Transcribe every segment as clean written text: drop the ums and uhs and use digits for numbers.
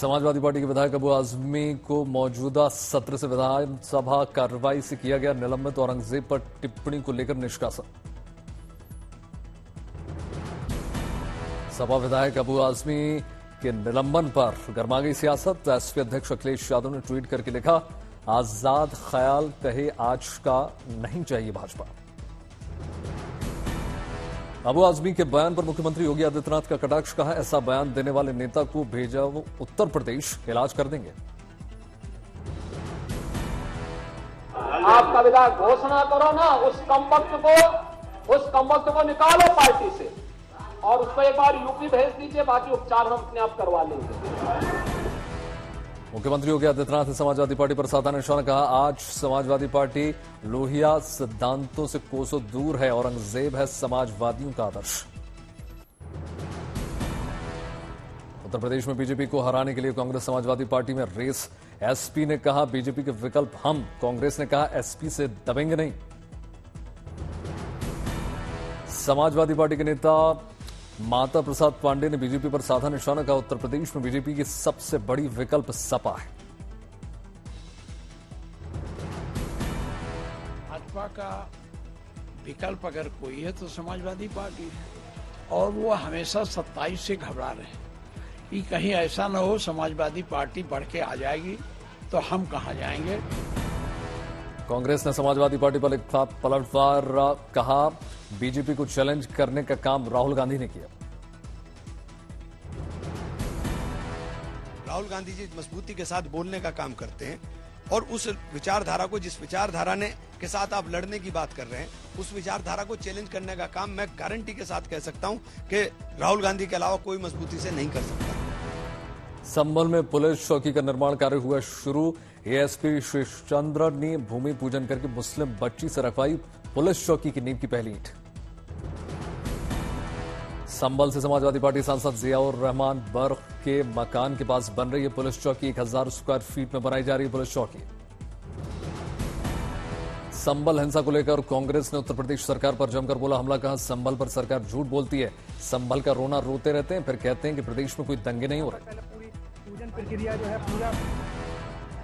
Samajwadi party के विधायक अबू आजमी को मौजूदा सत्र से विधानसभा कार्रवाई से किया गया निलंबित। औरंगजेब पर टिप्पणी को लेकर निष्कासन। सपा विधायक अबू आजमी के निलंबन पर गर्मा गई सियासत। एसपी अध्यक्ष अखिलेश यादव ने ट्वीट करके लिखा, आजाद ख्याल कहे आज का नहीं चाहिए भाजपा। अबू आजमी के बयान पर मुख्यमंत्री योगी आदित्यनाथ का कटाक्ष। कहा, ऐसा बयान देने वाले नेता को भेजा वो उत्तर प्रदेश, इलाज कर देंगे। आपका विधायक घोषणा करो ना, उस कमबख्त को निकालो पार्टी से और उसको एक बार यूपी भेज दीजिए, बाकी उपचार हम अपने आप करवा लेंगे। मुख्यमंत्री योगी आदित्यनाथ ने समाजवादी पार्टी पर साधा निशाना। कहा, आज समाजवादी पार्टी लोहिया सिद्धांतों से कोसों दूर है। औरंगजेब है समाजवादियों का आदर्श। उत्तर प्रदेश में बीजेपी को हराने के लिए कांग्रेस समाजवादी पार्टी में रेस। एसपी ने कहा, बीजेपी के विकल्प हम। कांग्रेस ने कहा, एसपी से दबेंगे नहीं। समाजवादी पार्टी के नेता माता प्रसाद पांडे ने बीजेपी पर साधा निशाना। कहा, उत्तर प्रदेश में बीजेपी की सबसे बड़ी विकल्प सपा है। भाजपा का विकल्प अगर कोई है तो समाजवादी पार्टी है, और वो हमेशा 27 से घबरा रहे हैं कि कहीं ऐसा न हो समाजवादी पार्टी बढ़ के आ जाएगी तो हम कहां जाएंगे। कांग्रेस ने समाजवादी पार्टी पर लिखा पलटवार। कहा, बीजेपी को चैलेंज करने का काम राहुल गांधी ने किया। राहुल गांधी जी मजबूती के साथ बोलने का काम करते हैं और उस विचारधारा को, जिस विचारधारा ने के साथ आप लड़ने की बात कर रहे हैं, उस विचारधारा को चैलेंज करने का काम मैं गारंटी के साथ कह सकता हूं कि राहुल गांधी के अलावा कोई मजबूती से नहीं कर सकता। संभल में पुलिस चौकी का निर्माण कार्य हुआ शुरू। एएसपी शेषचंद्र ने भूमि पूजन करके मुस्लिम बच्ची से रखवाई पुलिस चौकी की नींव की पहली ईंट। संभल से समाजवादी पार्टी सांसद जियाउर रहमान बर्ग के मकान के पास बन रही है पुलिस चौकी। 1000 स्क्वायर फीट में बनाई जा रही है पुलिस चौकी। संभल हिंसा को लेकर कांग्रेस ने उत्तर प्रदेश सरकार पर जमकर बोला हमला। कहा, संभल पर सरकार झूठ बोलती है। संभल का रोना रोते रहते हैं, फिर कहते हैं कि प्रदेश में कोई दंगे नहीं हो रहे। पूजन प्रक्रिया जो है पूरा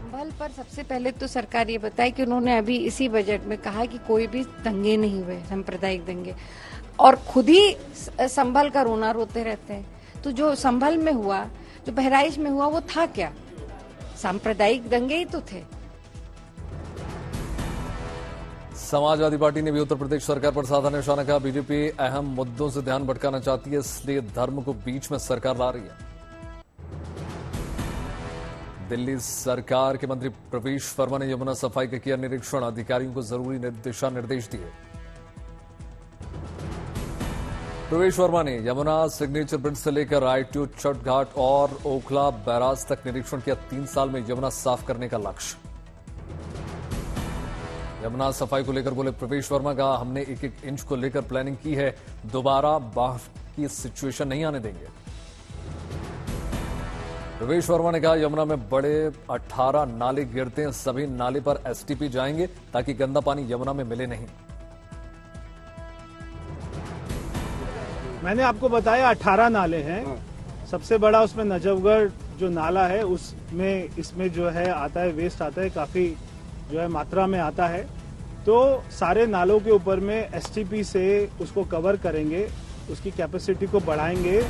संभल पर सबसे पहले तो सरकार ये बताए कि उन्होंने अभी इसी बजट में कहा कि कोई भी दंगे नहीं हुए, सांप्रदायिक दंगे, और खुद ही संभल का रोना रोते रहते हैं। तो जो संभल में हुआ, जो बहराइच में हुआ, वो था क्या? सांप्रदायिक दंगे ही तो थे। समाजवादी पार्टी ने भी उत्तर प्रदेश सरकार पर साधा निशाना। कहा, बीजेपी अहम मुद्दों से ध्यान भटकाना चाहती है, इसलिए धर्म को बीच में सरकार ला रही है। दिल्ली सरकार के मंत्री प्रवेश वर्मा ने यमुना सफाई का किया निरीक्षण। अधिकारियों को जरूरी दिशा निर्देश दिए। प्रवेश वर्मा ने यमुना सिग्नेचर ब्रिज से लेकर आईटीओ छठ घाट और ओखला बैराज तक निरीक्षण किया। 3 साल में यमुना साफ करने का लक्ष्य। यमुना सफाई को लेकर बोले प्रवेश वर्मा। का हमने 1-1 इंच को लेकर प्लानिंग की है, दोबारा बाढ़ की सिचुएशन नहीं आने देंगे। प्रवेश वर्मा ने कहा, यमुना में बड़े 18 नाले गिरते हैं, सभी नाले पर एसटीपी जाएंगे ताकि गंदा पानी यमुना में मिले नहीं। मैंने आपको बताया 18 नाले हैं। सबसे बड़ा उसमें नजफगढ़ जो नाला है उसमें इसमें जो है आता है, वेस्ट आता है, काफी जो है मात्रा में आता है। तो सारे नालों के ऊपर में एसटीपी से उसको कवर करेंगे, उसकी कैपेसिटी को बढ़ाएंगे।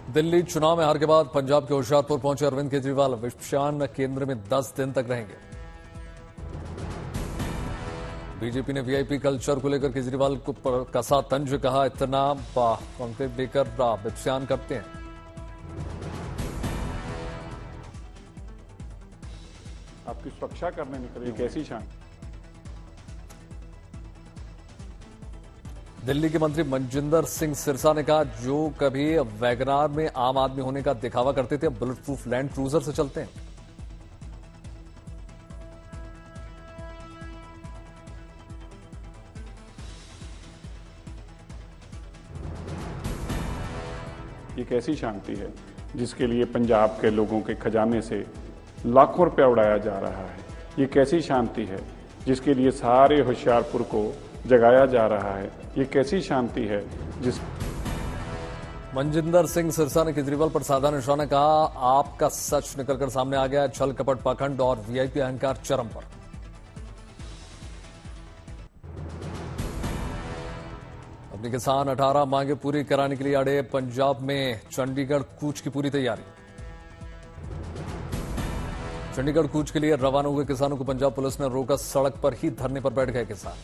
दिल्ली चुनाव में हार के बाद पंजाब के होशियारपुर पहुंचे अरविंद केजरीवाल। विपक्षान केंद्र में 10 दिन तक रहेंगे। बीजेपी ने वीआईपी कल्चर को लेकर केजरीवाल को कसा तंज। कहा, इतना कॉन्क्लेव लेकर विपक्षान करते हैं। आपकी सुरक्षा करने निकले, कैसी शान। दिल्ली के मंत्री मनजिंदर सिंह सिरसा ने कहा, जो कभी वैगनार में आम आदमी होने का दिखावा करते थे, अब बुलेट प्रूफ लैंड क्रूजर से चलते हैं। ये कैसी शांति है जिसके लिए पंजाब के लोगों के खजाने से लाखों रुपया उड़ाया जा रहा है। ये कैसी शांति है जिसके लिए सारे होशियारपुर को जगाया जा रहा है। ये कैसी शांति है जिस मनजिंदर सिंह सिरसा ने केजरीवाल पर साधा निशाना कहा, आपका सच निकलकर सामने आ गया, छल कपट पाखंड और वीआईपी अहंकार चरम पर। अपनी किसान 18 मांगे पूरी कराने के लिए अड़े, पंजाब में चंडीगढ़ कूच की पूरी तैयारी। चंडीगढ़ कूच के लिए रवाना हुए किसानों को पंजाब पुलिस ने रोका, सड़क पर ही धरने पर बैठ गए किसान।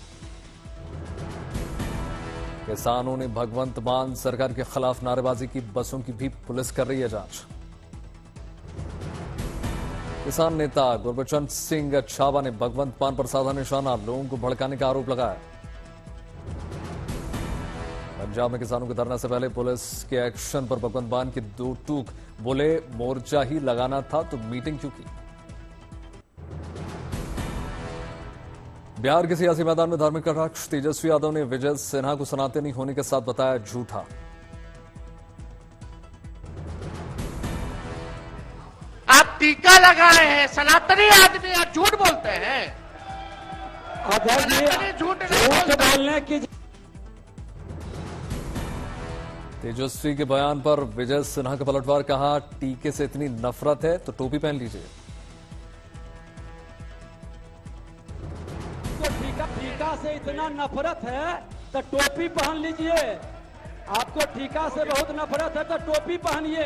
किसानों ने भगवंत मान सरकार के खिलाफ नारेबाजी की, बसों की भी पुलिस कर रही है जांच। किसान नेता गुरबचन सिंह छावा ने भगवंत मान पर साधा निशाना, लोगों को भड़काने का आरोप लगाया। पंजाब में किसानों के धरना से पहले पुलिस के एक्शन पर भगवंत मान की दो टूक, बोले मोर्चा ही लगाना था तो मीटिंग क्यों की। बिहार के सियासी मैदान में धार्मिक कटाक्ष, तेजस्वी यादव ने विजय सिन्हा को सनातनी होने के साथ बताया झूठा। आप टीका लगाए हैं, सनातनी आदमी आप झूठ बोलते हैं। सनातनी झूठ नहीं बोलने की। तेजस्वी के बयान पर विजय सिन्हा का पलटवार, कहा टीके से इतनी नफरत है तो टोपी पहन लीजिए। टीका से इतना नफरत है तो टोपी पहन लीजिए। आपको टीका से बहुत नफरत है तो टोपी पहनिए।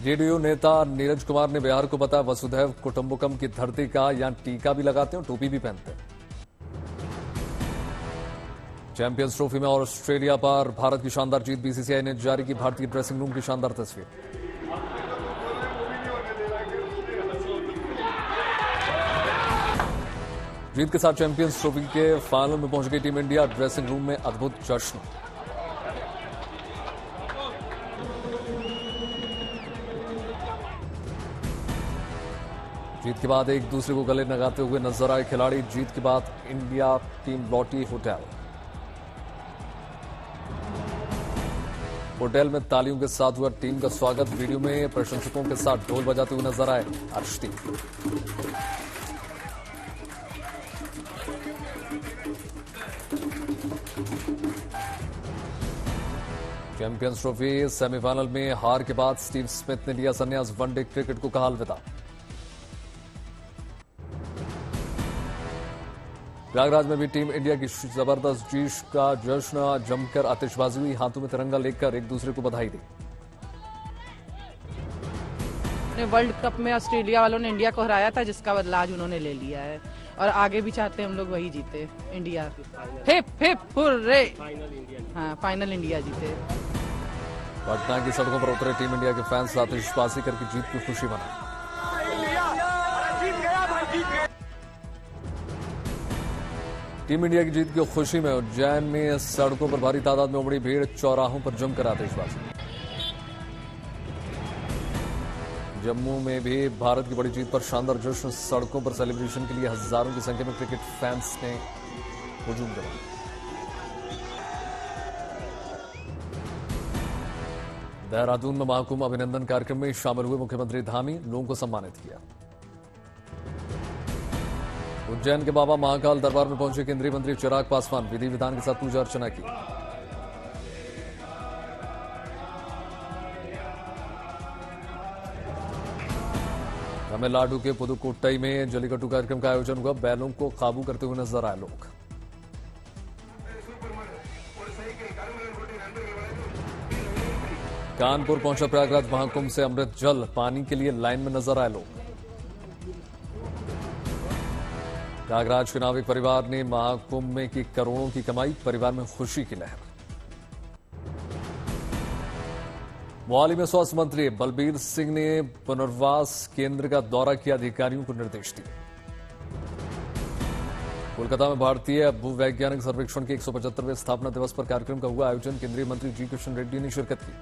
जेडीयू नेता नीरज कुमार ने बिहार को बताया वसुधैव कुटुंबकम की धरती का, यहां टीका भी लगाते हैं, टोपी भी पहनते हैं। चैंपियंस ट्रॉफी में ऑस्ट्रेलिया पर भारत की शानदार जीत, बीसीसीआई ने जारी की भारतीय ड्रेसिंग रूम की शानदार तस्वीर। जीत के साथ चैंपियंस ट्रॉफी के फाइनल में पहुंच गई टीम इंडिया, ड्रेसिंग रूम में अद्भुत जश्न। जीत के बाद एक दूसरे को गले लगाते हुए नजर आए खिलाड़ी। जीत के बाद इंडिया टीम लौटी होटल में तालियों के साथ हुआ टीम का स्वागत। वीडियो में प्रशंसकों के साथ ढोल बजाते हुए नजर आए अर्शदीप। चैंपियंस ट्रॉफी सेमीफाइनल में हार के बाद स्टीव स्मिथ ने लिया संन्यास, वनडे क्रिकेट को कहा अलविदा। प्रयागराज में भी टीम इंडिया की जबरदस्त जीत का जश्न, जमकर आतिशबाजी हुई, हाथों में तिरंगा लेकर एक दूसरे को बधाई दी। वर्ल्ड कप में ऑस्ट्रेलिया वालों ने इंडिया को हराया था, जिसका बदला आज उन्होंने ले लिया है और आगे भी चाहते हैं हम लोग वही जीते, इंडिया। हिप हिप हुर्रे, हाँ फाइनल इंडिया जीते। पटना की सड़कों पर उतरे टीम इंडिया के फैंस आतिशबाजी करके जीत की खुशी मनाई। टीम इंडिया की जीत की खुशी में उज्जैन में सड़कों पर भारी तादाद में उमड़ी भीड़, चौराहों पर जमकर आतिशबाजी। जम्मू में भी भारत की बड़ी जीत पर शानदार जश्न, सड़कों पर सेलिब्रेशन के लिए हजारों की संख्या में क्रिकेट फैंस ने हुजूम जमाया। देहरादून में महाकुंभ अभिनंदन कार्यक्रम में शामिल हुए मुख्यमंत्री धामी, लोगों को सम्मानित किया। उज्जैन के बाबा महाकाल दरबार में पहुंचे केंद्रीय मंत्री चिराग पासवान, विधि विधान के साथ पूजा अर्चना की। तमिलनाडु के पुदुकोट्टई में जल्लीकट्टू कार्यक्रम का आयोजन हुआ, बैलों को काबू करते हुए नजर आए लोग। कानपुर पहुंचा प्रयागराज महाकुंभ से अमृत जल, पानी के लिए लाइन में नजर आए लोग। प्रयागराज के नाविक परिवार ने महाकुंभ में की करोड़ों की कमाई, परिवार में खुशी की लहर। मोहाली में स्वास्थ्य मंत्री बलबीर सिंह ने पुनर्वास केंद्र का दौरा किया, अधिकारियों को निर्देश दिए। कोलकाता में भारतीय भूवैज्ञानिक सर्वेक्षण के 175वें स्थापना दिवस पर कार्यक्रम का हुआ आयोजन, केंद्रीय मंत्री जी किशन रेड्डी ने शिरकत की।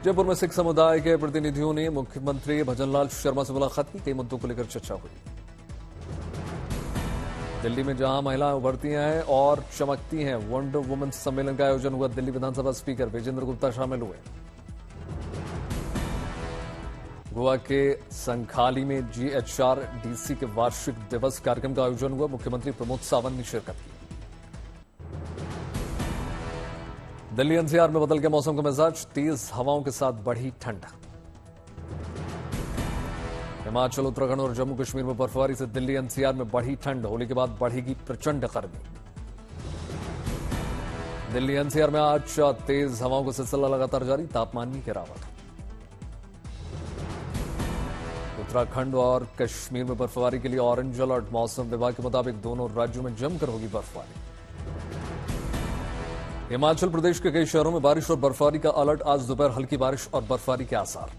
जयपुर में सिख समुदाय के प्रतिनिधियों ने मुख्यमंत्री भजनलाल शर्मा से मुलाकात की, कई मुद्दों को लेकर चर्चा हुई। दिल्ली में जहां महिलाएं उभरती हैं और चमकती हैं, वंडर वुमेन सम्मेलन का आयोजन हुआ, दिल्ली विधानसभा स्पीकर विजेंद्र गुप्ता शामिल हुए। गोवा के संखाली में GHRDC के वार्षिक दिवस कार्यक्रम का आयोजन हुआ, मुख्यमंत्री प्रमोद सावंत ने शिरकत की। दिल्ली एनसीआर में बदल गया मौसम का मिजाज, तेज हवाओं के साथ बढ़ी ठंड। हिमाचल, उत्तराखंड और जम्मू कश्मीर में बर्फबारी से दिल्ली एनसीआर में बढ़ी ठंड, होली के बाद बढ़ेगी प्रचंड गर्मी। दिल्ली एनसीआर में आज तेज हवाओं का सिलसिला लगातार जारी, तापमान में गिरावट। उत्तराखंड और कश्मीर में बर्फबारी के लिए ऑरेंज अलर्ट, मौसम विभाग के मुताबिक दोनों राज्यों में जमकर होगी बर्फबारी। हिमाचल प्रदेश के कई शहरों में बारिश और बर्फबारी का अलर्ट, आज दोपहर हल्की बारिश और बर्फबारी के आसार।